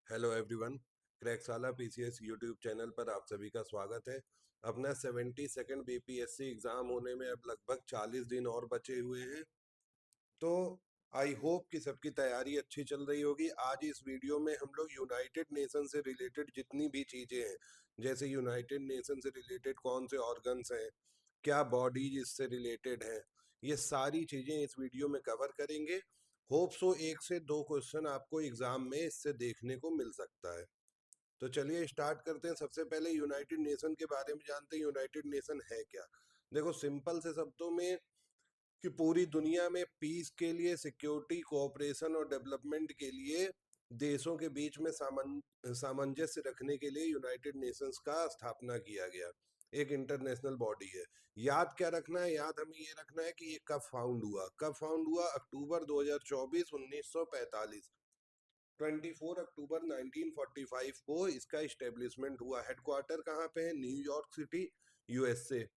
Hello everyone. क्रैकसाला PCS YouTube channel पर आप सभी का स्वागत है। अपना 72nd बीपीएससी एग्जाम होने में अब लगभग 40 दिन और बचे हुए हैं। तो आई होप कि सबकी तैयारी अच्छी चल रही होगी। आज इस वीडियो में हम लोग यूनाइटेड नेशन से रिलेटेड जितनी भी चीज़ें हैं, जैसे यूनाइटेड नेशन से रिलेटेड कौन से ऑर्गन्स हैं, क्या बॉडीज इससे रिलेटेड हैं, ये सारी चीज़ें इस वीडियो में कवर करेंगे। होप सो 1 से 2 क्वेश्चन आपको एग्जाम में इससे देखने को मिल सकता है। तो चलिए स्टार्ट करते हैं। सबसे पहले यूनाइटेड नेशन के बारे में जानते हैं। यूनाइटेड नेशन है क्या? देखो, सिंपल से शब्दों में कि पूरी दुनिया में पीस के लिए, सिक्योरिटी, कोऑपरेशन और डेवलपमेंट के लिए देशों के बीच में सामंजस्य रखने के लिए यूनाइटेड नेशंस का स्थापना किया गया। एक इंटरनेशनल बॉडी है। याद क्या रखना है? याद हमें ये रखना है कि ये कब फाउंड हुआ। कब फाउंड हुआ? अक्टूबर 2024 1945। 24 अक्टूबर 1945 को इसका इस्टेब्लिशमेंट हुआ। हेडक्वार्टर कहाँ पे है? New York city, USA.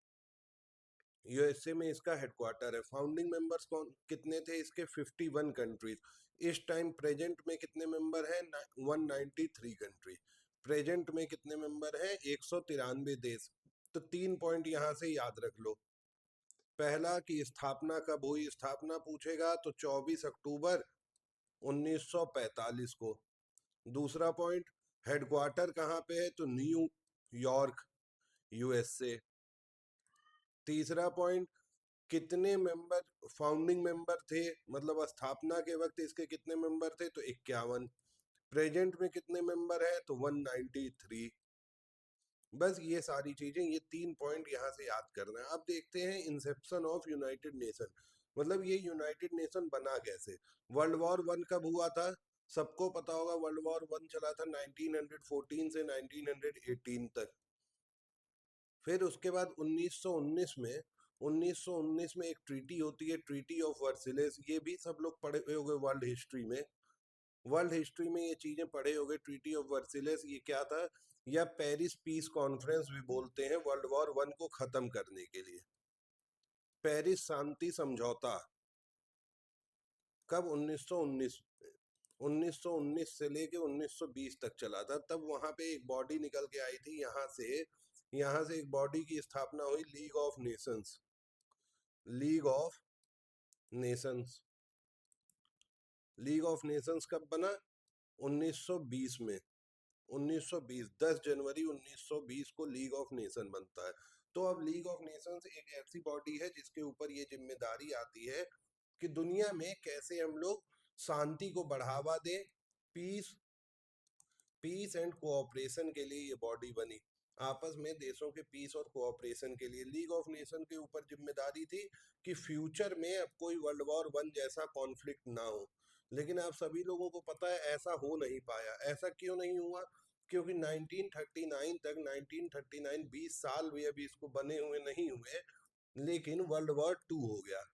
यूएसए में इसका हेडक्वार्टर है। फाउंडिंग मेंबर्स कौन कितने थे इसके? 51 कंट्रीज। इस टाइम प्रेजेंट में कितने मेंबर हैं? 193 कंट्री। प्रेजेंट में कितने मेंबर हैं? 193 देश। तो 3 पॉइंट यहाँ से याद रख लो। पहला कि स्थापना कब हुई, स्थापना पूछेगा तो 24 अक्टूबर 1945 को। दूसरा पॉइंट, हेडक्वार्टर कहाँ पे है? तो न्यू यॉर्क, यूएसए। तीसरा पॉइंट, कितने मेंबर, फाउंडिंग मेंबर थे, मतलब स्थापना के वक्त इसके कितने मेंबर थे? तो 51। प्रेजेंट में कितने मेंबर है? तो 193। बस ये सारी चीजें, ये 3 पॉइंट यहाँ से याद करना है। अब देखते हैं इंसेप्शन ऑफ यूनाइटेड नेशन, मतलब ये यूनाइटेड नेशन बना कैसे। वर्ल्ड वॉर वन कब हुआ था? सबको पता होगा। वर्ल्ड वॉर वन चला था 1914 से 1918 तक। फिर उसके बाद 1919 में एक ट्रीटी होती है, ट्रीटी ऑफ वर्सिलेस। ये भी सब लोग पढ़े हुए होंगे वर्ल्ड हिस्ट्री में। वर्ल्ड हिस्ट्री में ये चीजें पढ़े होंगे। ट्रीटी ऑफ वर्सिलेस ये क्या था? या पेरिस पीस कॉन्फ्रेंस भी बोलते हैं वर्ल्ड वॉर वन को खत्म करने के लिए। पेरिस शांति समझौता कब? 1919। 1919 से लेके 1920 तक चला था। तब वहां पे एक बॉडी निकल के आई थी यहाँ से एक बॉडी की स्थापना हुई, league of Nations. League of Nations. League of Nations कब बना? 1920 में। 1920, 10 जनवरी 1920 को लीग ऑफ नेशन बनता है। तो अब लीग ऑफ नेशंस एक ऐसी बॉडी है जिसके ऊपर ये जिम्मेदारी आती है कि दुनिया में कैसे हम लोग शांति को बढ़ावा दें। पीस पीस एंड कोऑपरेशन के लिए ये बॉडी बनी। आपस में देशों के पीस और कोऑपरेशन के लिए लीग ऑफ नेशन के ऊपर जिम्मेदारी थी कि फ्यूचर में अब कोई वर्ल्ड वॉर वन जैसा कॉन्फ्लिक्ट ना हो। लेकिन आप सभी लोगों को पता है ऐसा हो नहीं पाया। ऐसा क्यों नहीं हुआ? क्योंकि 1939 तक, 1939 20 साल भी अभी इसको बने हुए नहीं हुए, लेकिन वर्ल्ड वॉर टू हो गया।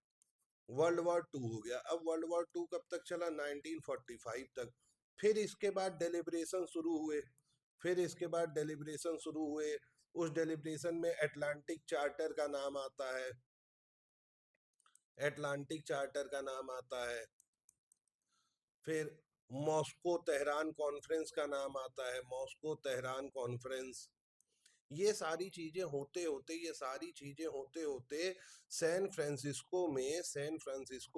वर्ल्ड वॉर टू हो गया। अब वर्ल्ड वॉर टू कब तक चला? 1945 तक। फिर इसके बाद डेलिब्रेशन शुरू हुए। उस डेलिब्रेशन में अटलांटिक चार्टर का नाम आता है। अटलांटिक चार्टर का नाम आता है। फिर मॉस्को तेहरान कॉन्फ्रेंस का नाम आता है। Moscow Tehran conference. ये सारी चीजें होते होते सैन फ्रांसिस्को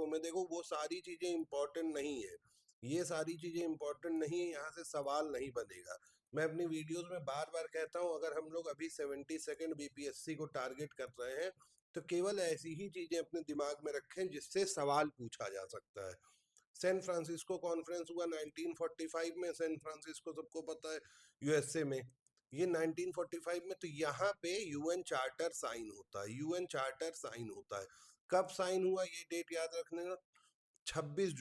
में देखो, वो सारी चीजें इंपॉर्टेंट नहीं है। ये सारी चीजें इंपॉर्टेंट नहीं है, यहाँ से सवाल नहीं बनेगा। मैं अपनी वीडियोस में बार बार कहता हूँ, अगर हम लोग अभी 72nd बीपीएससी को टारगेट कर रहे हैं तो केवल ऐसी ही चीजें अपने दिमाग में रखें जिससे सवाल पूछा जा सकता है। सैन फ्रांसिस्को कॉन्फ्रेंस हुआ 1945 में। सैन फ्रांसिस्को सबको पता है, यूएसए में। ये 1945 में। तो यहाँ पे यूएन चार्टर साइन होता है। यूएन चार्टर साइन होता है। कब साइन हुआ ये डेट याद रखने का? 26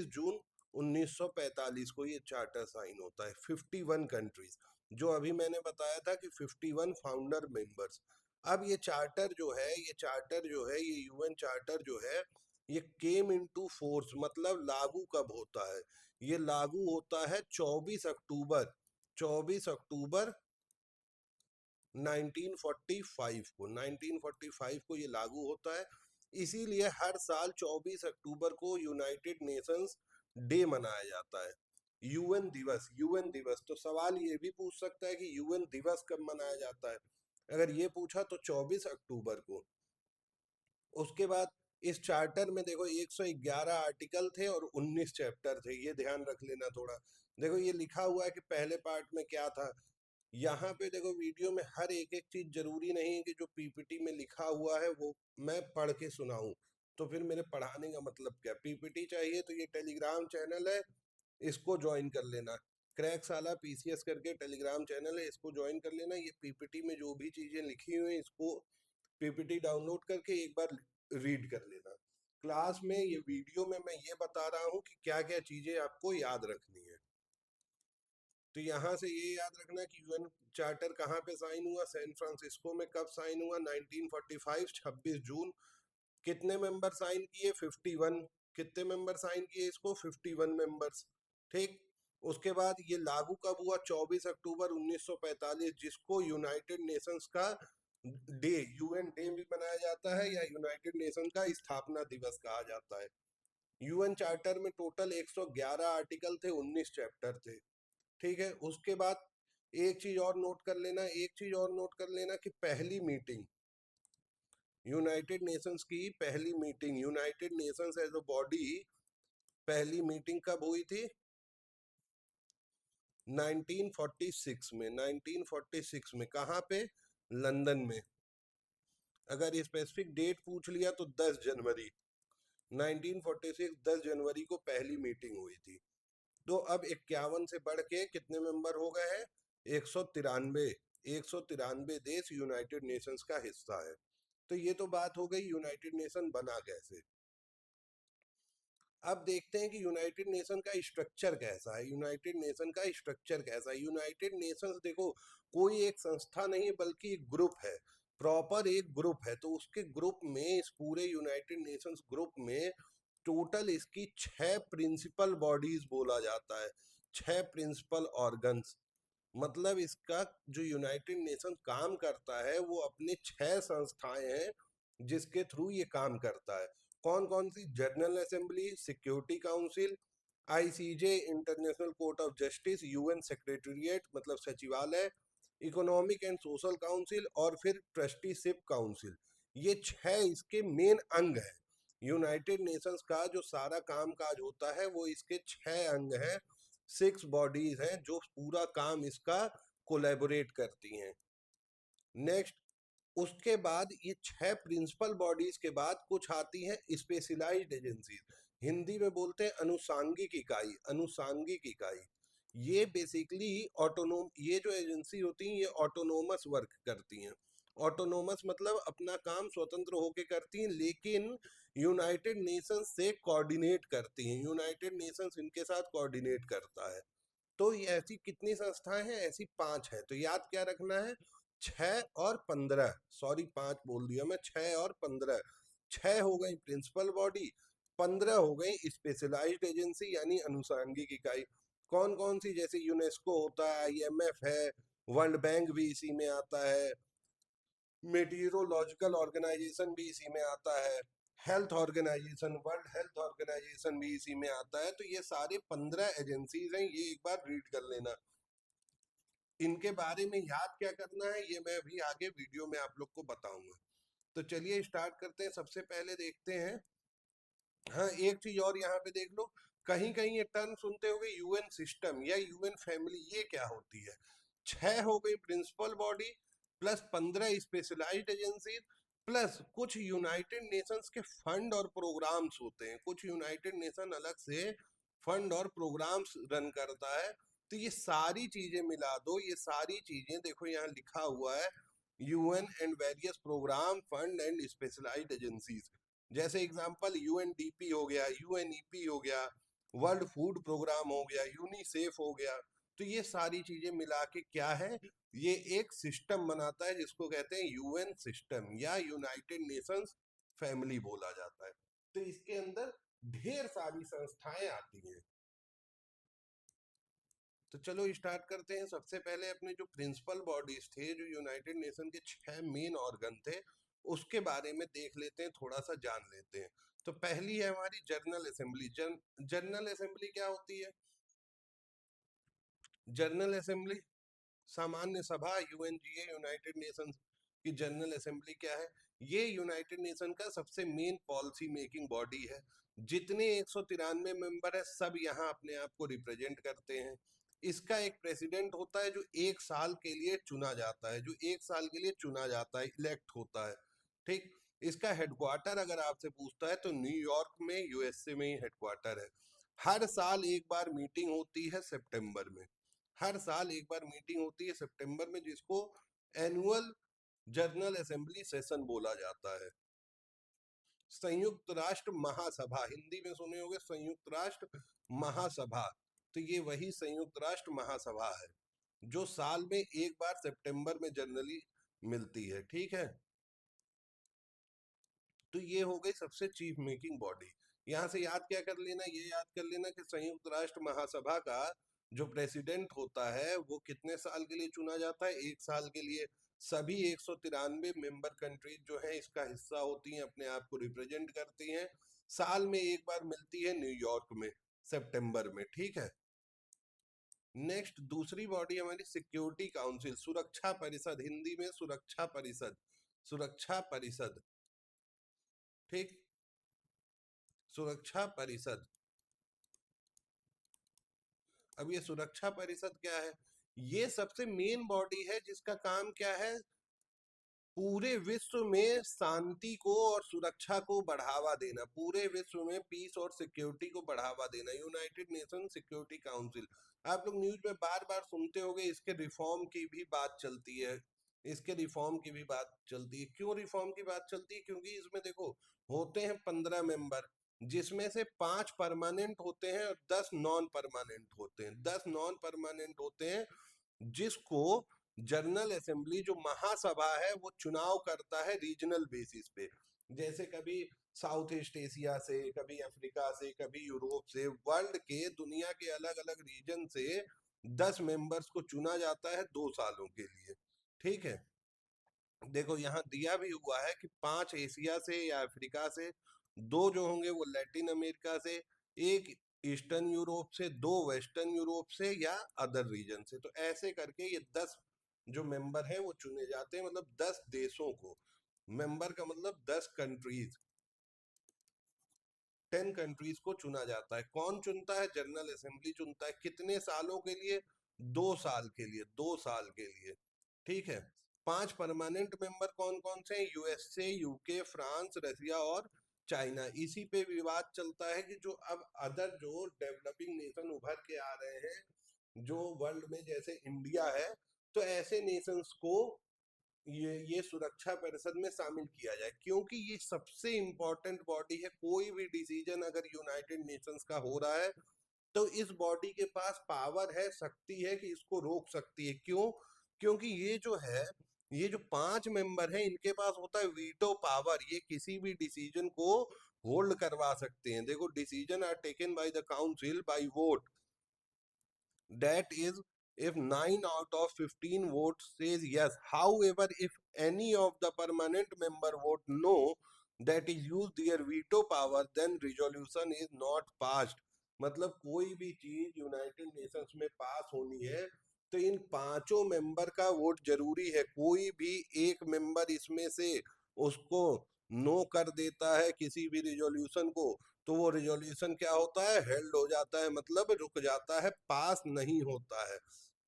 जून 1945 को ये चार्टर साइन होता है। 51 कंट्रीज, जो अभी मैंने बताया था कि 51 फाउंडर मेंबर्स। अब ये यूएन चार्टर जो है, ये केम इनटू फोर्स, मतलब लागू कब होता है? ये लागू होता है 24 अक्टूबर 1945 को। 1945 को ये लागू होता है। इसीलिए हर साल 24 अक्टूबर को यूनाइटेड नेशंस डे मनाया जाता है। यूएन दिवस, यूएन दिवस। तो सवाल ये भी पूछ सकता है कि यूएन दिवस कब मनाया जाता है। अगर ये पूछा तो 24 अक्टूबर को। उसके बाद इस चार्टर में देखो 111 आर्टिकल थे और 19 चैप्टर थे, ये ध्यान रख लेना थोड़ा। देखो ये लिखा हुआ है कि पहले पार्ट में क्या था। यहाँ पे देखो वीडियो में हर एक एक चीज जरूरी नहीं है कि जो पीपीटी में लिखा हुआ है वो मैं पढ़ के सुनाऊं। तो फिर मेरे पढ़ाने का मतलब क्या। पीपीटी चाहिए तो ये टेलीग्राम चैनल है, इसको ज्वाइन कर लेना। क्रैक साला पीसीएस करके टेलीग्राम चैनल है, इसको ज्वाइन कर लेना। ये पीपीटी में जो भी चीजें लिखी हुई हैं इसको पीपीटी डाउनलोड करके एक बार रीड कर लेना। क्लास में ये वीडियो में मैं ये बता रहा हूँ कि क्या क्या चीजें आपको याद रखनी है। तो यहाँ से ये याद रखना कि यूएन चार्टर कहाँ पे साइन हुआ, सैन फ्रांसिस्को में। कब साइन हुआ, 1945, 26 जून। कितने मेंबर साइन किए, 51। कितने मेंबर साइन किए इसको, 51 मेंबर्स। ठीक। उसके बाद ये लागू कब हुआ, 24 अक्टूबर 1945, जिसको यूनाइटेड नेशंस का डे, यूएन डे भी बनाया जाता है या यूनाइटेड नेशन का स्थापना दिवस कहा जाता है। यूएन चार्टर में टोटल 111 आर्टिकल थे, 19 चैप्टर थे। ठीक है। उसके बाद एक चीज और नोट कर लेना, एक चीज और नोट कर लेना कि पहली मीटिंग यूनाइटेड नेशंस की, पहली meeting United Nations as a body, पहली मीटिंग कब हुई थी, 1946 में। 1946 में कहाँ पे, लंदन में। अगर स्पेसिफिक डेट पूछ लिया तो 10 जनवरी 1946, 10 जनवरी को पहली मीटिंग हुई थी। तो अब 51 से बढ़ के कितने मेंबर हो गए हैं, 193। 193 देश यूनाइटेड नेशंस का हिस्सा है। तो ये तो बात हो गई यूनाइटेड नेशन बना कैसे। अब देखते हैं कि यूनाइटेड नेशन का स्ट्रक्चर कैसा है। यूनाइटेड नेशन का स्ट्रक्चर कैसा है। यूनाइटेड नेशंस देखो कोई एक संस्था नहीं है बल्कि एक ग्रुप है, प्रॉपर एक ग्रुप है। तो उसके ग्रुप में, इस पूरे यूनाइटेड नेशंस ग्रुप में टोटल इसकी 6 प्रिंसिपल बॉडीज बोला जाता है, 6 प्रिंसिपल ऑर्गन्स। मतलब इसका जो यूनाइटेड नेशन काम करता है वो अपने 6 संस्थाएं हैं जिसके थ्रू ये काम करता है। कौन कौन सी, general assembly, security council, ICJ international court of justice, UN secretariat मतलब सचिवालय, इकोनॉमिक एंड सोशल काउंसिल और फिर ट्रस्टीशिप काउंसिल। ये 6 इसके मेन अंग हैं। यूनाइटेड नेशंस का जो सारा काम काज होता है वो इसके 6 अंग हैं, 6 बॉडीज हैं जो पूरा काम इसका कोलैबोरेट करती हैं। नेक्स्ट, उसके बाद ये 6 प्रिंसिपल बॉडीज के बाद कुछ आती हैं स्पेशलाइज्ड एजेंसीज। हिंदी में बोलते हैं अनुसांगिक इकाई, अनुसांगिक इकाई। ये बेसिकली ऑटोनोम, ये जो एजेंसी होती हैं ये ऑटोनोमस वर्क करती हैं। ऑटोनोमस मतलब अपना काम स्वतंत्र होकर करती हैं, लेकिन यूनाइटेड नेशंस से कोऑर्डिनेट करती हैं। यूनाइटेड नेशंस इनके साथ कोऑर्डिनेट करता है। तो ये ऐसी कितनी संस्थाएं हैं, ऐसी 5 है। तो याद क्या रखना है, 6 और 15, सॉरी 5 बोल दिया मैं, 6 और 15। 6 हो गई प्रिंसिपल बॉडी, 15 हो गई स्पेशलाइज्ड एजेंसी यानी अनुषांगिक इकाई। कौन कौन सी, जैसे यूनेस्को होता है, आईएमएफ है, वर्ल्ड बैंक भी इसी में आता है, मेटीरोलॉजिकल ऑर्गेनाइजेशन भी इसी में आता है, health organisation, world health organisation भी इसी में आता है। तो ये सारे 15 एजेंसीज हैं, ये एक बार रीड कर लेना। इनके बारे में याद क्या करना है ये मैं अभी आगे वीडियो में आप लोग को बताऊंगा। तो चलिए स्टार्ट करते हैं। सबसे पहले देखते हैं, हाँ एक चीज और यहाँ पे देख लो, कहीं कहीं ये टर्म सुनते होगे यूएन सिस्टम या यूएन फैमिली, ये क्या होती है। 6 हो गई principal body, plus 15 specialised agency, plus कुछ यूनाइटेड नेशंस के फंड और प्रोग्राम्स होते हैं। कुछ यूनाइटेड नेशन अलग से फंड और प्रोग्राम्स रन करता है। तो ये सारी चीजें मिला दो, ये सारी चीजें देखो यहाँ लिखा हुआ है, UN and various programme fund and specialised agencies. जैसे एग्जांपल यूएनडीपी हो गया, यूएनईपी हो गया, वर्ल्ड फूड प्रोग्राम हो गया, यूनिसेफ हो गया। तो ये सारी चीजें मिला के क्या है, ये एक सिस्टम बनाता है जिसको कहते हैं यूएन सिस्टम या यूनाइटेड नेशंस फैमिली बोला जाता है। तो इसके अंदर ढेर सारी संस्थाएं आती हैं। तो चलो स्टार्ट करते हैं। सबसे पहले अपने जो प्रिंसिपल बॉडीज थे, जो यूनाइटेड नेशन के 6 मेन ऑर्गन थे, उसके बारे में देख लेते हैं, थोड़ा सा जान लेते हैं। तो पहली है हमारी जनरल असेंबली। जनरल असेंबली क्या होती है, जनरल असेंबली, सामान्य सभा, यूएनजीए, यूनाइटेड नेशंस की जनरल असेंबली क्या है? ये यूनाइटेड नेशन का सबसे मेन पॉलिसी मेकिंग बॉडी है। जितने 193 मेंबर है सब यहाँ अपने आप को रिप्रेजेंट करते हैं। इसका एक प्रेसिडेंट होता है जो 1 साल के लिए चुना जाता है, जो 1 साल के लिए चुना जाता है, इलेक्ट होता है। ठीक। इसका हेडक्वार्टर अगर आपसे पूछता है तो न्यूयॉर्क में, यूएसए में ही हेडक्वार्टर है। हर साल एक बार मीटिंग होती है सितंबर में। हर साल एक बार मीटिंग होती है सितंबर में, जिसको एनुअल जनरल असेंबली सेशन बोला जाता है। संयुक्त राष्ट्र महासभा, हिंदी में सुने होंगे संयुक्त राष्ट्र महासभा, तो ये वही संयुक्त राष्ट्र महासभा है जो साल में एक बार सितंबर में जनरली मिलती है। ठीक है, तो ये हो गई सबसे चीफ मेकिंग बॉडी। यहाँ से याद क्या कर लेना, ये याद कर लेना कि संयुक्त राष्ट्र महासभा का जो प्रेसिडेंट होता है वो कितने साल के लिए चुना जाता है? 1 साल के लिए। सभी 193 मेंबर कंट्रीज जो है इसका हिस्सा होती हैं, अपने आप को रिप्रेजेंट करती हैं। साल में एक बार मिलती है न्यूयॉर्क में, सितंबर में। ठीक है। नेक्स्ट दूसरी बॉडी हमारी सिक्योरिटी काउंसिल, सुरक्षा परिषद, हिंदी में सुरक्षा परिषद, सुरक्षा परिषद। ठीक, सुरक्षा परिषद। अब ये सुरक्षा परिषद क्या है? ये सबसे मेन बॉडी है जिसका काम क्या है? पूरे विश्व में शांति को और सुरक्षा को बढ़ावा देना, पूरे विश्व में पीस और सिक्योरिटी को बढ़ावा देना। यूनाइटेड नेशन सिक्योरिटी काउंसिल, आप लोग न्यूज में बार बार सुनते होंगे, इसके रिफॉर्म की भी बात चलती है। इसके रिफॉर्म की भी बात चलती है। क्यों रिफॉर्म की बात चलती है? क्योंकि इसमें देखो, होते हैं 15 मेंबर, जिसमें से 5 परमानेंट होते हैं और 10 नॉन परमानेंट होते हैं। 10 नॉन परमानेंट होते हैं जिसको जनरल असेंबली जो महासभा है वो चुनाव करता है रीजनल बेसिस पे। जैसे कभी साउथ ईस्ट एशिया से, कभी अफ्रीका से, कभी यूरोप से, वर्ल्ड के दुनिया के अलग अलग रीजन से 10 मेंबर्स को चुना जाता है 2 सालों के लिए। ठीक है। देखो यहाँ दिया भी हुआ है कि 5 एशिया से या अफ्रीका से, 2 जो होंगे वो लैटिन अमेरिका से, एक ईस्टर्न यूरोप से, 2 वेस्टर्न यूरोप से या अदर रीजन से। तो ऐसे करके ये 10 जो मेंबर हैं वो चुने जाते हैं, मतलब 10 देशों को। मेंबर का मतलब 10 कंट्रीज, 10 कंट्रीज को चुना जाता है। कौन चुनता है? जनरल असेंबली चुनता है। कितने सालों के लिए? 2 साल के लिए, 2 साल के लिए। ठीक है। 5 परमानेंट मेंबर कौन कौन से हैं? यूएसए, यूके, फ्रांस, रसिया और चाइना। इसी पे विवाद चलता है कि जो अब अदर जो डेवलपिंग नेशन उभर के आ रहे हैं जो वर्ल्ड में, जैसे इंडिया है, तो ऐसे नेशंस को ये सुरक्षा परिषद में शामिल किया जाए, क्योंकि ये सबसे इंपॉर्टेंट बॉडी है। कोई भी डिसीजन अगर यूनाइटेड नेशंस का हो रहा है तो इस बॉडी के पास पावर है, शक्ति है कि इसको रोक सकती है। क्यों? क्योंकि ये जो है, ये जो 5 मेंबर हैं इनके पास होता है वीटो पावर। ये किसी भी डिसीजन को होल्ड करवा सकते हैं। देखो, decision are taken by the council by vote, that is if 9 out of 15 votes says yes. However, if any of the permanent member vote no, that is use their veto power, then resolution is not passed. मतलब कोई भी चीज United Nations में पास होनी है तो इन 5 member का vote जरूरी है। कोई भी एक मेंबर इसमें से उसको नो कर देता है किसी भी रिजोल्यूशन को, तो वो रिजोल्यूशन क्या होता है? हेल्ड हो जाता है, मतलब रुक जाता है, पास नहीं होता है,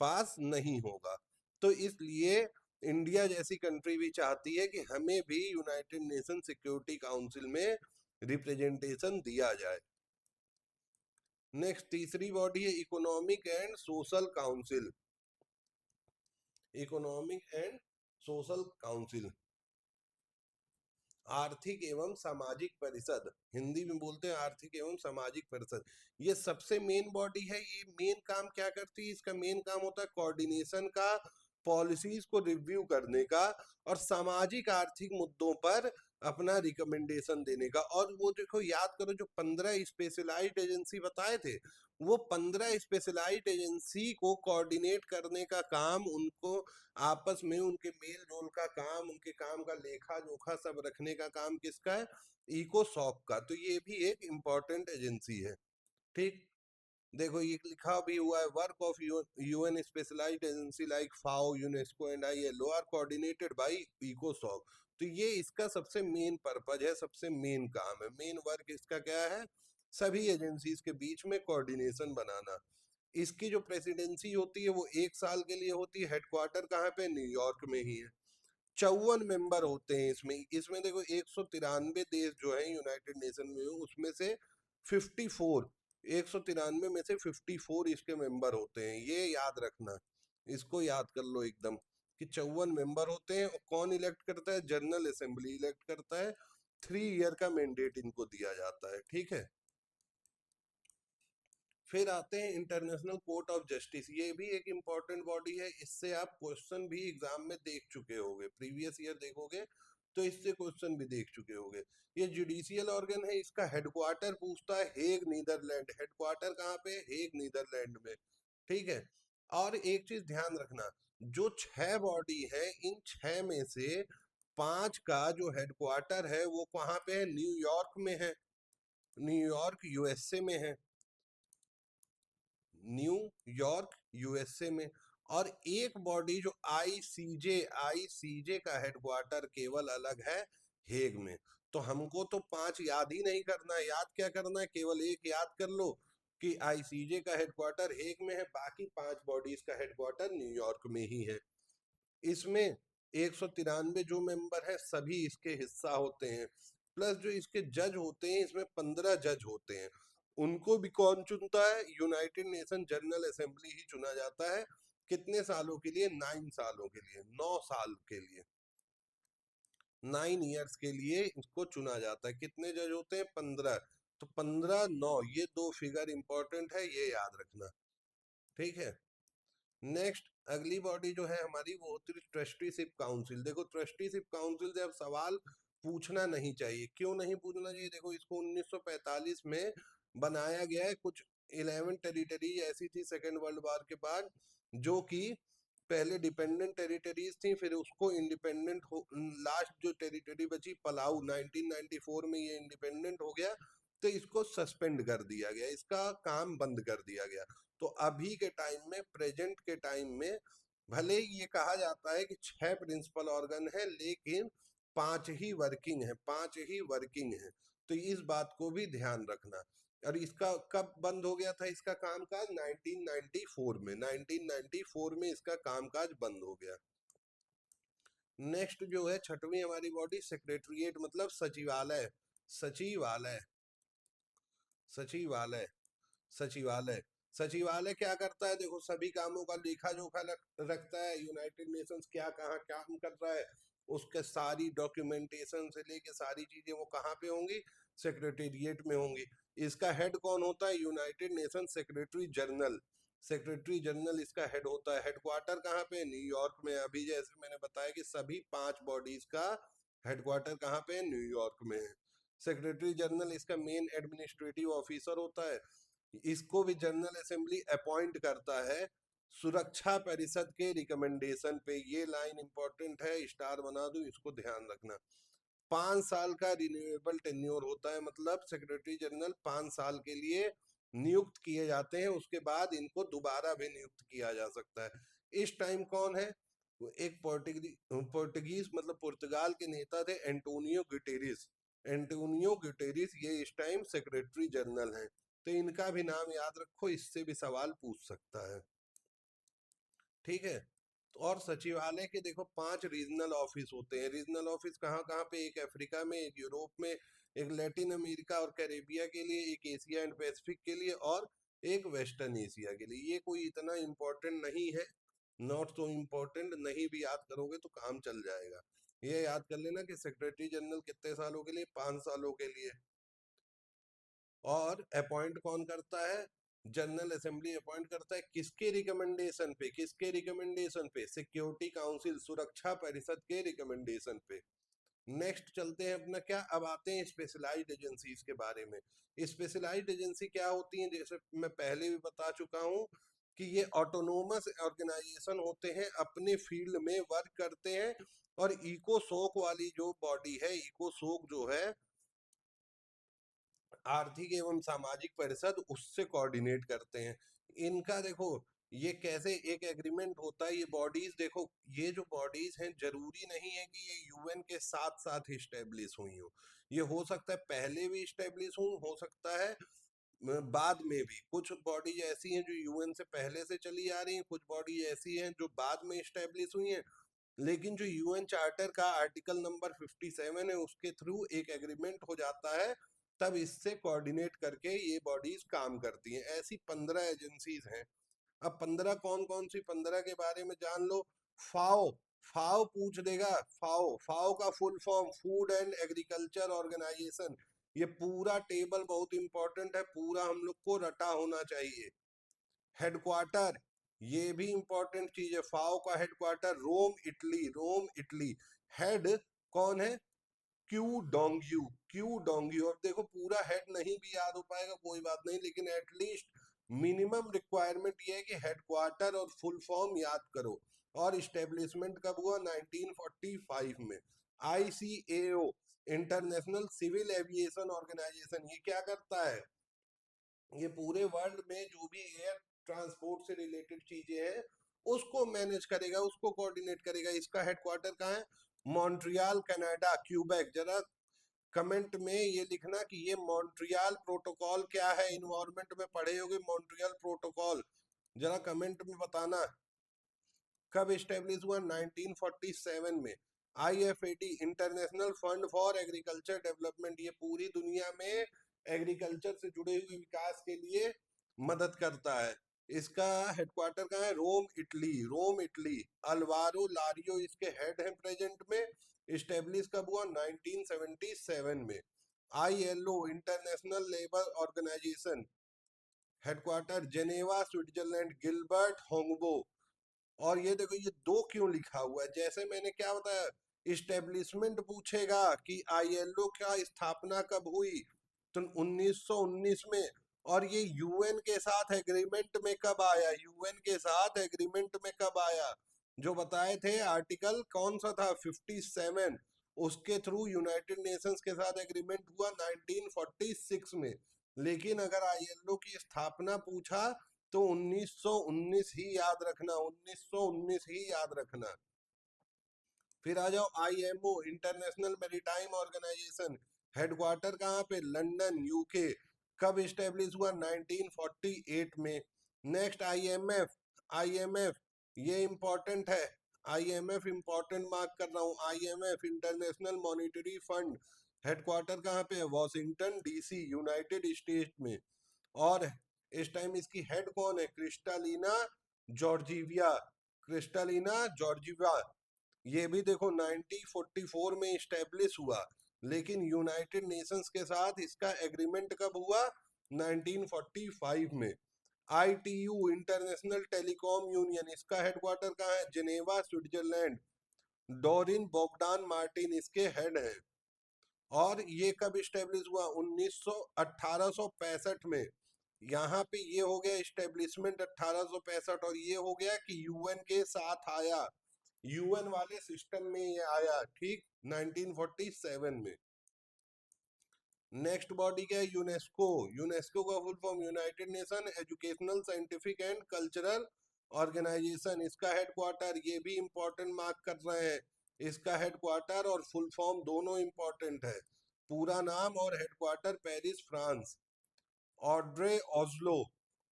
पास नहीं होगा। तो इसलिए इंडिया जैसी कंट्री भी चाहती है कि हमें भी यूनाइटेड नेशन सिक्योरिटी काउंसिल में रिप्रेजेंटेशन दिया जाए। नेक्स्ट तीसरी बॉडी है economic and social council, economic and social council, आर्थिक एवं सामाजिक परिषद, हिंदी में बोलते हैं आर्थिक एवं सामाजिक परिषद। ये सबसे मेन बॉडी है। ये मेन काम क्या करती है? इसका मेन काम होता है कोऑर्डिनेशन का, पॉलिसीज को रिव्यू करने का और सामाजिक आर्थिक मुद्दों पर अपना रिकमेंडेशन देने का। और वो देखो, याद करो, जो 15 स्पेशलाइज्ड एजेंसी बताए थे, वो 15 स्पेशलाइज्ड एजेंसी को कोऑर्डिनेट करने का काम, उनको आपस में उनके मेल जोल का काम, उनके काम का लेखा जोखा सब रखने का काम किसका है? इकोसॉक का। तो ये भी एक इम्पॉर्टेंट एजेंसी है। ठीक। देखो ये लिखा भी हुआ है, work of UN specialised agency like FAO, UNESCO and ILO are coordinated by इकोसॉक। तो ये इसका सबसे मेन पर्पज है, सबसे मेन काम है, मेन वर्क इसका क्या है, सभी एजेंसीज के बीच में कोऑर्डिनेशन बनाना। इसकी जो प्रेसिडेंसी होती है वो 1 साल के लिए होती है। हेडक्वार्टर कहाँ पे, न्यूयॉर्क में ही है। 54 मेंबर होते हैं इसमें। इसमें देखो 193 देश जो है यूनाइटेड नेशन में, उसमें से 54, 193 में से 54 इसके मेंबर होते हैं, ये याद रखना। इसको याद कर लो एकदम कि 54 मेंबर होते हैं। और कौन इलेक्ट करता है, जनरल असेंबली इलेक्ट करता है। 3 ईयर का मैंडेट इनको दिया जाता है, ठीक है। फिर आते हैं इंटरनेशनल कोर्ट ऑफ जस्टिस। ये भी एक इम्पॉर्टेंट बॉडी है, इससे आप क्वेश्चन भी एग्जाम में देख चुके होंगे, प्रीवियस ईयर देखोगे तो इससे क्वेश्चन भी देख चुके होंगे। ये जुडिशियल ऑर्गन है, इसका हेडक्वार्टर पूछता है हेग नीदरलैंड। हेडक्वार्टर कहाँ पे, हेग नीदरलैंड में, ठीक है। और एक चीज ध्यान रखना, जो 6 बॉडी है, इन 6 में से 5 का जो हेडक्वार्टर है वो कहाँ पे है, न्यूयॉर्क में है। न्यूयॉर्क यूएसए में है, न्यूयॉर्क यूएसए में। और एक बॉडी जो आईसीजे, आईसीजे का हेडक्वार्टर केवल अलग है हेग में। तो हमको तो 5 याद ही नहीं करना है, याद क्या करना है, केवल एक याद कर लो कि आईसीजे का हेडक्वार्टर हेग में है, बाकी 5 बॉडीज का हेडक्वार्टर न्यूयॉर्क में ही है। इसमें 193 जो मेंबर है सभी इसके हिस्सा होते हैं, प्लस जो इसके जज होते हैं, इसमें 15 जज होते हैं। उनको भी कौन चुनता है, यूनाइटेड नेशन जनरल असेंबली ही चुना जाता है। कितने सालों के लिए, 9 सालों के लिए, 9 साल के लिए, 9 ईयर्स के लिए इसको चुना जाता है। कितने जज होते हैं, 15। तो 15 9, ये दो फिगर इंपॉर्टेंट है, ये याद रखना, ठीक है। नेक्स्ट अगली बॉडी जो है हमारी वो होती है ट्रस्टीशिप काउंसिल। देखो ट्रस्टीशिप काउंसिल से अब सवाल पूछना नहीं चाहिए। क्यों नहीं पूछना चाहिए, देखो इसको 1945 में बनाया गया है। कुछ 11 टेरिटरी ऐसी थी सेकेंड वर्ल्ड वॉर के बाद, जो कि पहले डिपेंडेंट टेरिटरीज थी, फिर उसको इंडिपेंडेंट हो, लास्ट जो टेरिटरी बची पलाऊ 1994 में ये इंडिपेंडेंट हो गया, तो इसको सस्पेंड कर दिया गया, इसका काम बंद कर दिया गया। तो अभी के टाइम में, प्रेजेंट के टाइम में, भले ये कहा जाता है कि 6 प्रिंसिपल ऑर्गन है, लेकिन 5 ही वर्किंग है, 5 ही वर्किंग है। तो इस बात को भी ध्यान रखना। और इसका कब बंद हो गया था इसका कामकाज, 1994 में, 1994 में इसका कामकाज बंद हो गया। नेक्स्ट जो है छठवीं हमारी बॉडी सेक्रेटरीट, मतलब सचिवालय। सचिवालय, सचिवालय, सचिवालय। सचिवालय क्या करता है, देखो सभी कामों का लेखा जोखा रखता है। यूनाइटेड नेशंस क्या कहाँ काम कर रहा है, उसके सारी डॉक्यूमेंटेशन से लेके सारी चीजें वो कहाँ पे होंगी, सेक्रेटेरिएट में होंगी। इसका हेड कौन होता है, United nation secretary general. Secretary general इसका हेड होता है। हेडक्वार्टर कहाँ पे, न्यूयॉर्क में। अभी जैसे मैंने बताया कि सभी 5 बॉडीज का हेडक्वार्टर कहाँ पे है, न्यूयॉर्क में है। सेक्रेटरी जनरल इसका मेन एडमिनिस्ट्रेटिव ऑफिसर होता है। इसको भी जनरल असेंबली अपॉइंट करता है सुरक्षा परिषद के रिकमेंडेशन पे। ये लाइन इंपॉर्टेंट है, स्टार बना दूं, इसको ध्यान रखना। 5 साल का रिन्यूएबल टेन्योर होता है, मतलब सेक्रेटरी जनरल 5 साल के लिए नियुक्त किए जाते हैं, उसके बाद इनको दोबारा भी नियुक्त किया जा सकता है। इस टाइम कौन है, वो एक पोर्टुगीज मतलब पुर्तगाल के नेता थे, एंटोनियो गुटेरेस। एंटोनियो गुटेरेस ये इस टाइम सेक्रेटरी जनरल हैं। तो इनका भी नाम याद रखो, इससे भी सवाल पूछ सकता है, ठीक है। तो और सचिवालय के देखो 5 रीजनल ऑफिस होते हैं। रीजनल ऑफिस कहाँ कहाँ पे, एक अफ्रीका में, एक यूरोप में, एक लैटिन अमेरिका और कैरेबिया के लिए, एक एशिया एंड पैसिफिक के लिए, और एक वेस्टर्न एशिया के लिए। ये कोई इतना इम्पोर्टेंट नहीं है, नॉट सो इम्पोर्टेंट, नहीं भी याद करोगे तो काम चल जाएगा। ये याद कर लेना कि सेक्रेटरी जनरल कितने सालों के लिए, 5 सालों के लिए। और अपॉइंट कौन करता है, जनरल असेंबली अपॉइंट करता है। किसके रिकमेंडेशन पे, किसके रिकमेंडेशन पे, सिक्योरिटी काउंसिल, सुरक्षा परिषद के रिकमेंडेशन पे। नेक्स्ट चलते हैं अपना क्या, अब आते हैं स्पेशलाइज्ड एजेंसीज के बारे में। स्पेशलाइज्ड एजेंसी क्या होती है, जैसे मैं पहले भी बता चुका हूं कि ये ऑटोनोमस ऑर्गेनाइजेशन होते हैं, अपने फील्ड में वर्क करते हैं। और इकोसोक वाली जो बॉडी है, इकोसोक जो है आर्थिक एवं सामाजिक परिषद उससे कोऑर्डिनेट करते हैं। इनका देखो ये कैसे एक एग्रीमेंट होता है, ये बॉडीज देखो, ये जो बॉडीज हैं जरूरी नहीं है कि ये यूएन के साथ साथ इस्टेब्लिश हुई हो। ये हो सकता है पहले भी इस्टेब्लिश हो सकता है बाद में भी। कुछ बॉडीज ऐसी हैं जो यूएन से पहले से चली आ रही हैं, कुछ बॉडी ऐसी हैं जो बाद में इस्टेब्लिश हुई हैं। लेकिन जो यूएन चार्टर का आर्टिकल नंबर 57 है उसके थ्रू एक एग्रीमेंट हो जाता है, तब इससे कोऑर्डिनेट करके ये बॉडीज काम करती हैं। ऐसी 15 एजेंसीज हैं। अब 15 कौन कौन सी, 15 के बारे में जान लो। फाओ, फाओ पूछ देगा। फाओ, फाओ का full form food and agriculture organisation. ये पूरा टेबल बहुत इंपॉर्टेंट है, पूरा हम लोग को रटा होना चाहिए। हेडक्वार्टर, ये भी इंपॉर्टेंट चीज है। फाओ का headquarter Rome Italy, Rome Italy. Head कौन है? Qu Dongyu, Qu Dongyu. अब देखो पूरा हेड नहीं भी याद हो पाएगा कोई बात नहीं, लेकिन एटलीस्ट मिनिमम रिक्वायरमेंट ये है कि हेडक्वार्टर और फुल फॉर्म याद करो। और इस्टेब्लिशमेंट कब हुआ? 1945 में। ICAO, international civil aviation organisation, ये क्या करता है? ये पूरे वर्ल्ड में जो भी एयर ट्रांसपोर्ट से रिलेटेड चीजें हैं उसको मैनेज करेगा, उसको कोऑर्डिनेट करेगा। इसका हेडक्वार्टर कहाँ है? Montreal Canada, Quebec. जरा कमेंट में ये लिखना कि ये मॉन्ट्रियल प्रोटोकॉल क्या है। इन्वायरमेंट में पढ़े होगे मॉन्ट्रियल प्रोटोकॉल, जरा कमेंट में बताना। कब स्टेब्लिश हुआ? 1947 में। IFAD, international fund for agriculture development, ये पूरी दुनिया में एग्रीकल्चर से जुड़े हुए विकास के लिए मदद करता है। इसका हेडक्वार्टर कहाँ है? Rome Italy, Rome Italy. Alvaro Lario इसके हेड हैं प्रेजेंट में। स्टेब्लिश कब हुआ? 1977 में। ILO, international labour organisation, headquarter Geneva Switzerland, Gilbert Houngbo. और ये देखो ये दो क्यों लिखा हुआ है? जैसे मैंने क्या बताया, इस्टेब्लिशमेंट पूछेगा कि आईएलओ का स्थापना कब हुई, तो 1919 में। और ये यूएन के साथ एग्रीमेंट में कब आया? यूएन के साथ एग्रीमेंट में कब आया? जो बताए थे आर्टिकल कौन सा था? 57। उसके थ्रू यूनाइटेड नेशंस के साथ एग्रीमेंट हुआ 1946 में। लेकिन अगर आईएलओ की स्थापना पूछा तो 1919 ही याद रखना, 1919 ही याद रखना। फिर आ जाओ IMO, international maritime organisation, headquarter कहाँ पे? London, UK. कब स्टेब्लिश हुआ? 1948 में। नेक्स्ट आईएमएफ, आईएमएफ ये इंपॉर्टेंट है। आईएमएफ इंपॉर्टेंट मार्क कर रहा हूँ। IMF, international monetary fund, headquarter कहाँ पे है? वॉशिंगटन डीसी, यूनाइटेड स्टेट में। और इस टाइम इसकी हेड कौन है? Kristalina Georgieva, Kristalina Georgieva. ये भी देखो 1944 में स्टैब्लिश हुआ, लेकिन यूनाइटेड नेशंस के साथ इसका एग्रीमेंट कब हुआ? 1945 में। आईटीयू, इंटरनेशनल टेलीकॉम यूनियन, इसका हेडक्वार्टर कहाँ है? Geneva Switzerland. Dorian Bogdan Martin इसके हेड हैं। और ये कब स्टेब्लिश हुआ? 1865 में। यहाँ पे ये हो गया स्टेब्लिशमेंट 1865, और ये हो गया कि यूएन के साथ आया, यूएन वाले सिस्टम में ये आया, ठीक, 1947 में। नेक्स्ट बॉडी क्या है? यूनेस्को। यूनेस्को का full form United Nation educational scientific and cultural organisation. इसका हेडक्वार्टर, ये भी इंपॉर्टेंट मार्क कर रहे हैं, इसका हेडक्वार्टर और फुल फॉर्म दोनों इंपॉर्टेंट है। पूरा नाम और headquarter Paris, France. Audrey Azoulay,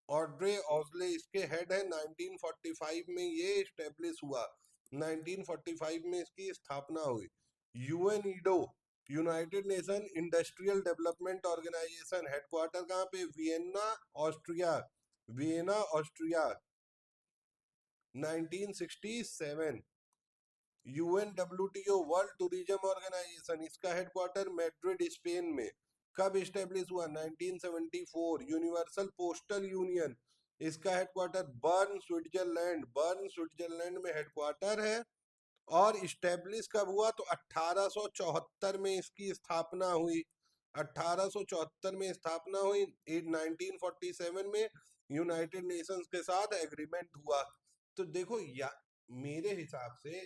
Audrey Azoulay इसके हेड है। 1945 में ये स्टेब्लिश हुआ, 1945 में इसकी स्थापना हुई। UNIDO, united nation industrial development organisation, headquarter कहाँ पे? Vienna, Austria, Vienna Austria, 1967। UNWTO, world tourism organisation, इसका हेडक्वार्टर मैड्रिड, स्पेन में। कब स्टेब्लिश हुआ? 1974। यूनिवर्सल पोस्टल यूनियन, इसका headquarter Bern, Switzerland, Bern Switzerland में हेडक्वार्टर है। और स्टेब्लिश कब हुआ? तो 1874 में इसकी स्थापना हुई, 1874 में स्थापना हुई। 1947 में यूनाइटेड नेशंस के साथ एग्रीमेंट हुआ। तो देखो या मेरे हिसाब से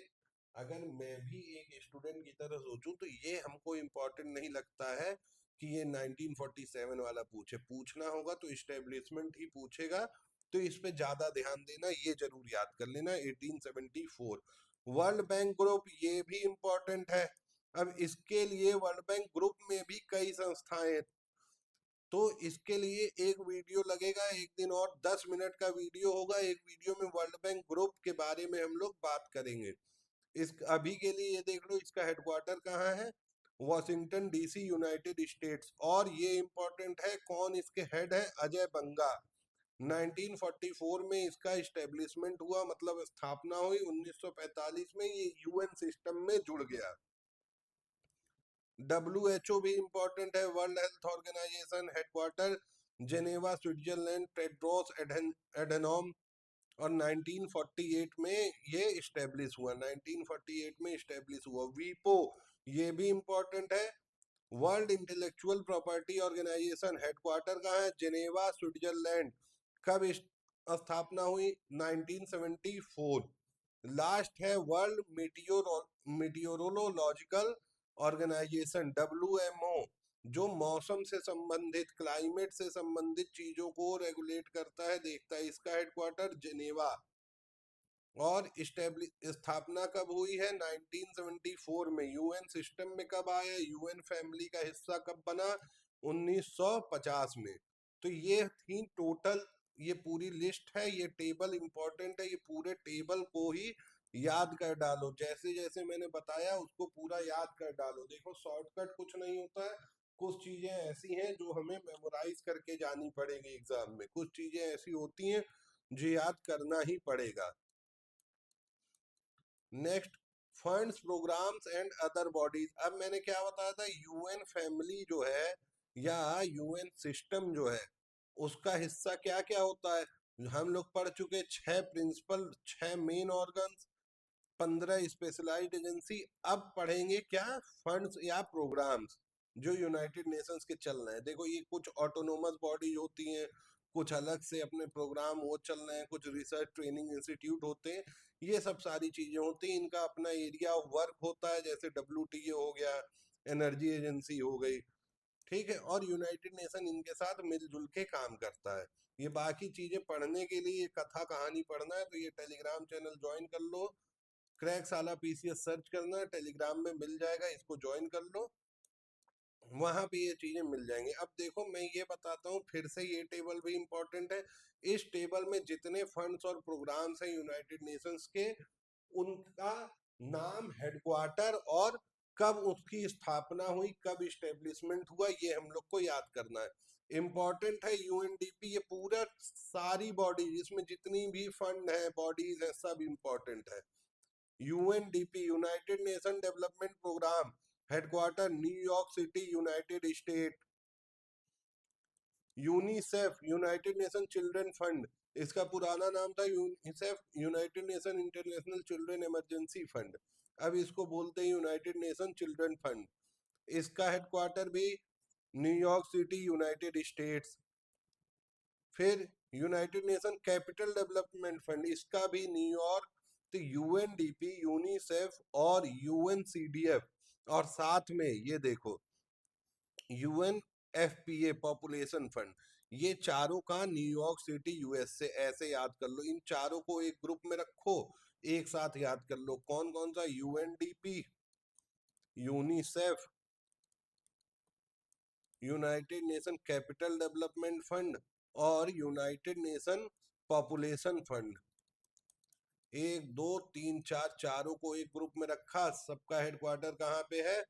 अगर मैं भी एक स्टूडेंट की तरह सोचूं तो ये हमको इम्पोर्टेंट नहीं लगता है कि ये 1947 वाला पूछना होगा तो इस्टेब्लिशमेंट ही पूछेगा, तो इस पे ज्यादा ध्यान देना, ये जरूर याद कर लेना 1874। वर्ल्ड बैंक ग्रुप ये भी इंपॉर्टेंट है। अब इसके लिए वर्ल्ड बैंक ग्रुप में भी कई संस्थाएं हैं, तो इसके लिए एक वीडियो लगेगा एक दिन, और 10 मिनट का वीडियो होगा। एक वीडियो में वर्ल्ड बैंक ग्रुप के बारे में हम लोग बात करेंगे। इस अभी के लिए ये देख लो, इसका हेडक्वार्टर कहाँ है, वॉशिंगटन डीसी, यूनाइटेड स्टेट्स। और ये इंपॉर्टेंट है, कौन इसके हेड है, अजय बंगा। 1944 में इसका इस्टेब्लिशमेंट हुआ, मतलब स्थापना हुई। 1945 में ये यूएन सिस्टम में जुड़ गया। WHO भी इंपॉर्टेंट है, world health organisation, headquarter Geneva, Switzerland, Tedros Adhanom. और 1948 में ये इस्टेब्लिश हुआ, 1948 में इस्टेब्लिश हुआ। वीपो ये भी इंपॉर्टेंट है, world intellectual property organisation, headquarter कहाँ है, जेनेवा, स्विट्जरलैंड। कब स्थापना हुई, 1974। लास्ट है वर्ल्ड मीटियोरोलॉजिकल ऑर्गेनाइजेशन, WMO, जो मौसम से संबंधित, क्लाइमेट से संबंधित चीजों को रेगुलेट करता है, देखता है। इसका हेडक्वार्टर जेनेवा। और स्थापना कब हुई है, 1974 में। यूएन सिस्टम में कब आया, यूएन फैमिली का हिस्सा कब बना, 1950 में। तो ये थी टोटल, ये पूरी लिस्ट है, ये टेबल इंपॉर्टेंट है, ये पूरे टेबल को ही याद कर डालो। जैसे जैसे मैंने बताया उसको पूरा याद कर डालो। देखो शॉर्टकट कुछ नहीं होता है, कुछ चीजें ऐसी हैं जो हमें मेमोराइज करके जानी पड़ेगी एग्जाम में, कुछ चीजें ऐसी होती हैं जो याद करना ही पड़ेगा। Next, funds, programmes and other bodies. अब मैंने क्या बताया था, यूएन फैमिली जो है या यूएन सिस्टम जो है, उसका हिस्सा क्या क्या होता है। हम लोग पढ़ चुके, 6 principal, 6 main organs, 15 specialised agency. अब पढ़ेंगे क्या, फंड्स या प्रोग्राम्स जो यूनाइटेड नेशंस के चल रहे हैं। देखो ये कुछ ऑटोनोमस बॉडीज होती हैं, कुछ अलग से अपने प्रोग्राम वो चल रहे हैं, कुछ रिसर्च ट्रेनिंग इंस्टीट्यूट होते हैं, ये सब सारी चीजें होती हैं। इनका अपना एरिया ऑफ वर्क होता है, जैसे WTO हो गया, एनर्जी एजेंसी हो गई, ठीक है। और यूनाइटेड नेशन इनके साथ मिलजुल के काम करता है। ये बाकी चीजें पढ़ने के लिए, ये कथा कहानी पढ़ना है तो ये टेलीग्राम चैनल ज्वाइन कर लो। क्रैक साला PCS सर्च करना, टेलीग्राम में मिल जाएगा, इसको ज्वाइन कर लो, वहां पे ये चीजें मिल जाएंगी। अब देखो मैं ये बताता हूँ फिर से, ये टेबल भी इंपॉर्टेंट है। इस टेबल में जितने फंड्स और प्रोग्राम्स हैं यूनाइटेड नेशंस के, उनका नाम, हेडक्वार्टर और कब उसकी स्थापना हुई, कब इस्टेब्लिशमेंट हुआ, ये हम लोग को याद करना है। इंपॉर्टेंट है UNDP, ये पूरा सारी बॉडी, इसमें जितनी भी फंड है, बॉडीज है, सब इंपॉर्टेंट है। UNDP, United Nation development programme, headquarter New York city, United State. UNICEF, United Nation children fund, इसका पुराना नाम था UNICEF, United Nation international children emergency fund. अब इसको बोलते हैं यूनाइटेड नेशन चिल्ड्रन फंड। इसका हेडक्वार्टर भी न्यूयॉर्क सिटी, यूनाइटेड स्टेट्स। फिर United Nation capital development fund, इसका भी न्यूयॉर्क। तो UNDP, यूनिसेफ और UNCDF, और साथ में ये देखो UNFPA पॉपुलेशन फंड, ये चारों का न्यूयॉर्क सिटी USA। ऐसे याद कर लो, इन चारों को एक ग्रुप में रखो, एक साथ याद कर लो। कौन कौन सा, UNDP, UNICEF, United Nation capital development fund और यूनाइटेड नेशन पॉपुलेशन फंड। 1 2 3 4, चारों को एक ग्रुप में रखा। सबका हेडक्वार्टर कहाँ पे है,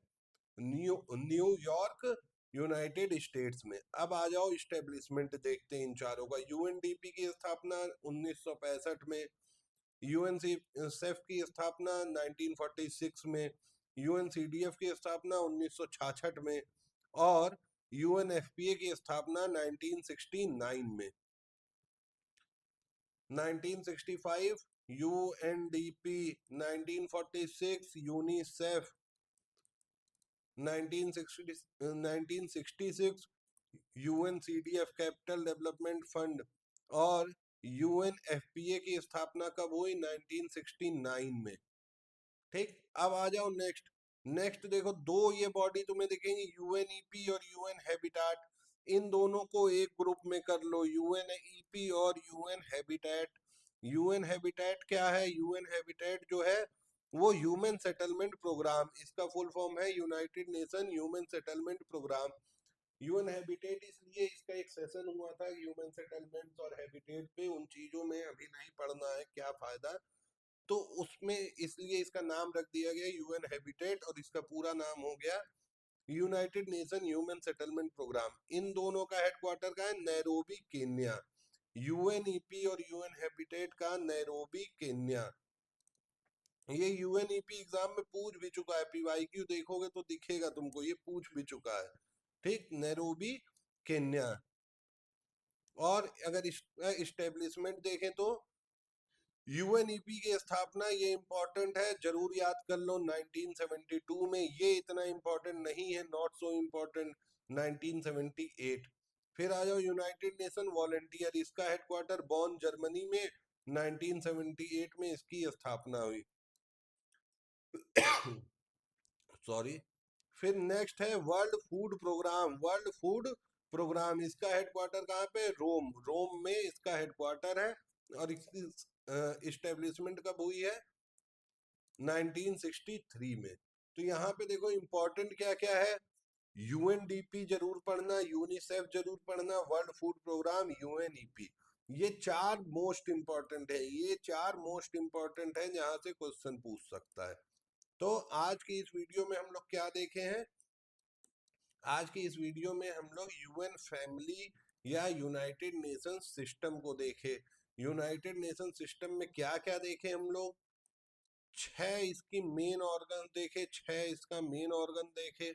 न्यूयॉर्क, यूनाइटेड स्टेट्स में। अब आ जाओ इस्टेब्लिशमेंट देखते हैं इन चारों का। UNDP की स्थापना 1965 में, UNCF की स्थापना 1946 में, UNCDF की स्थापना 1966 में, और UNFPA की स्थापना 1969 में। 1965 UNDP, 1946 UNICEF, 1966 UNCDF capital development fund, और UNFPA की स्थापना कब हुई, 1969 में। ठीक, अब आ जाओ नेक्स्ट, नेक्स्ट देखो, दो ये बॉडी तुम्हें दिखेंगी, यूएनईपी और यूएन हैबिटेट। इन दोनों को एक ग्रुप में कर लो, यूएनईपी और यूएन हैबिटेट। यूएन हैबिटेट क्या है? यूएन हैबिटेट जो है वो ह्यूमन सेटलमेंट प्रोग्राम, इसका फुल फॉर्म है United nation human settlement programme. UN Habitat, इसलिए इसका एक सेशन हुआ था ह्यूमन सेटलमेंट्स और हैबिटेट पे, उन चीजों में अभी नहीं पढ़ना है, क्या फायदा। तो उसमें इसलिए इसका नाम रख दिया गया यूएन हैबिटेट, और इसका पूरा नाम हो गया united nation human settlement programme. इन दोनों का हेडक्वार्टर का है नैरोबी, केन्या। यूएनईपी और यूएन हैबिटेट का नैरोबी, केन्या। ये यूएनईपी एग्जाम में पूछ भी चुका है, पीवाईक्यू देखोगे तो दिखेगा तुमको, ये पूछ भी चुका है। ठीक, नैरोबी, केन्या। और अगर इस्टेब्लिशमेंट देखें तो यूएनईपी की स्थापना, ये इंपॉर्टेंट है, जरूर याद कर लो, 1972 में। ये इतना इंपॉर्टेंट नहीं है, नॉट सो इंपॉर्टेंट, 1978। फिर आ जाओ यूनाइटेड नेशन वॉलेंटियर, इसका हेडक्वार्टर बॉन, जर्मनी में, 1978 में इसकी स्थापना हुई। सॉरी। फिर नेक्स्ट है world food programme. World food programme, इसका हेडक्वार्टर कहाँ पे? रोम। रोम में इसका हेडक्वार्टर है, और इसकी इस्टेब्लिशमेंट कब हुई है? 1963 में। तो यहाँ पे देखो इंपॉर्टेंट क्या क्या है, यूएनडीपी जरूर पढ़ना, यूनिसेफ जरूर पढ़ना, वर्ल्ड फूड प्रोग्राम, यूएनईपी। ये चार मोस्ट इंपॉर्टेंट है, ये चार मोस्ट इंपॉर्टेंट है जहां से क्वेश्चन पूछ सकता है। तो आज की इस वीडियो में हम लोग क्या देखे हैं? आज की इस वीडियो में हम लोग यूएन फैमिली या यूनाइटेड नेशन सिस्टम को देखे। यूनाइटेड नेशन सिस्टम में क्या क्या देखे हम लोग? 6 इसकी मेन ऑर्गन देखे, 6 इसका मेन ऑर्गन देखे,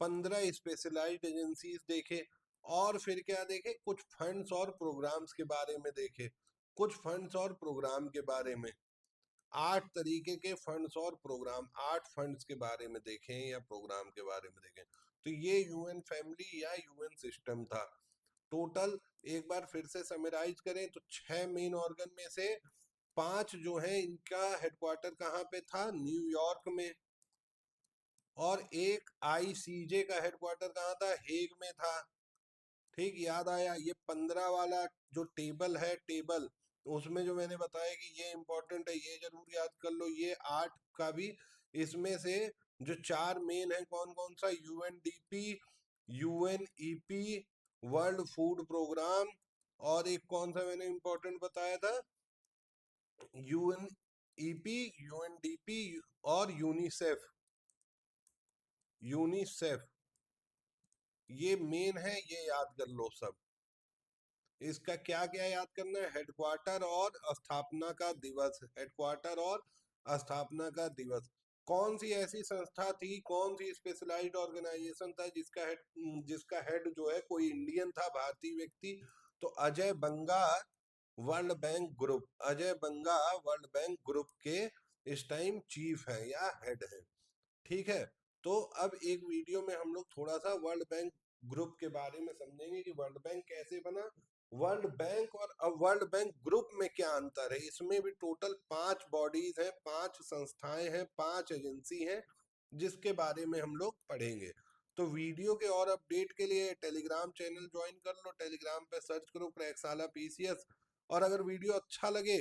15 स्पेशलाइज्ड एजेंसीज देखे, और फिर क्या देखे? कुछ फंड्स और प्रोग्राम्स के बारे में देखे। कुछ फंड्स और प्रोग्राम के बारे में, 8 तरीके के फंड्स और प्रोग्राम, 8 फंड्स के बारे में देखें या प्रोग्राम के बारे में देखें। तो ये यूएन फैमिली या यूएन सिस्टम था। टोटल एक बार फिर से समराइज करें तो 6 मेन ऑर्गन में से 5 जो है इनका हेडक्वार्टर कहाँ पे था? न्यूयॉर्क में। और एक आईसीजे का हेडक्वार्टर कहाँ था? हेग में था। ठीक, याद आया? ये 15 वाला जो टेबल है, टेबल उसमें जो मैंने बताया कि ये इंपॉर्टेंट है, ये जरूर याद कर लो। ये 8 का भी, इसमें से जो 4 मेन है, कौन कौन सा? UNDP, UNEP, world food programme, और एक कौन सा मैंने इंपॉर्टेंट बताया था? यूएनईपी, यूएनडीपी और यूनिसेफ। यूनिसेफ ये मेन है, ये याद कर लो सब। इसका क्या क्या याद करना है? हेडक्वार्टर और स्थापना का दिवस। हेडक्वार्टर और स्थापना का दिवस। कौन सी ऐसी संस्था थी, कौन सी स्पेशलाइज्ड ऑर्गेनाइजेशन था जिसका हेड जो है कोई इंडियन था, भारतीय व्यक्ति? तो अजय बंगा वर्ल्ड बैंक ग्रुप, अजय बंगा वर्ल्ड बैंक ग्रुप के इस टाइम चीफ है या हेड है। ठीक है, तो अब एक वीडियो में हम लोग थोड़ा सा वर्ल्ड बैंक ग्रुप के बारे में समझेंगे कि वर्ल्ड बैंक कैसे बना। वर्ल्ड बैंक और अब वर्ल्ड बैंक ग्रुप में क्या अंतर है? इसमें भी टोटल 5 बॉडीज हैं, 5 संस्थाएं हैं, 5 एजेंसी हैं, जिसके बारे में हम लोग पढ़ेंगे। तो वीडियो के और अपडेट के लिए टेलीग्राम चैनल ज्वाइन कर लो, टेलीग्राम पे सर्च करो प्रयोगशाला पीसीएस। और अगर वीडियो अच्छा लगे,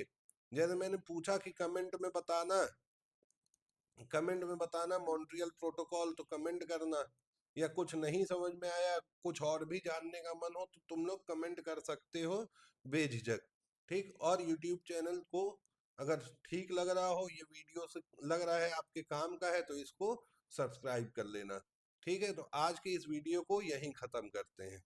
जैसे मैंने पूछा कि कमेंट में बताना, कमेंट में बताना मॉन्ट्रियल प्रोटोकॉल, तो कमेंट करना। या कुछ नहीं समझ में आया, कुछ और भी जानने का मन हो, तो तुम लोग कमेंट कर सकते हो बेझिझक। ठीक, और यूट्यूब चैनल को अगर ठीक लग रहा हो, ये वीडियो से लग रहा है आपके काम का है, तो इसको सब्सक्राइब कर लेना। ठीक है, तो आज की इस वीडियो को यहीं ख़त्म करते हैं।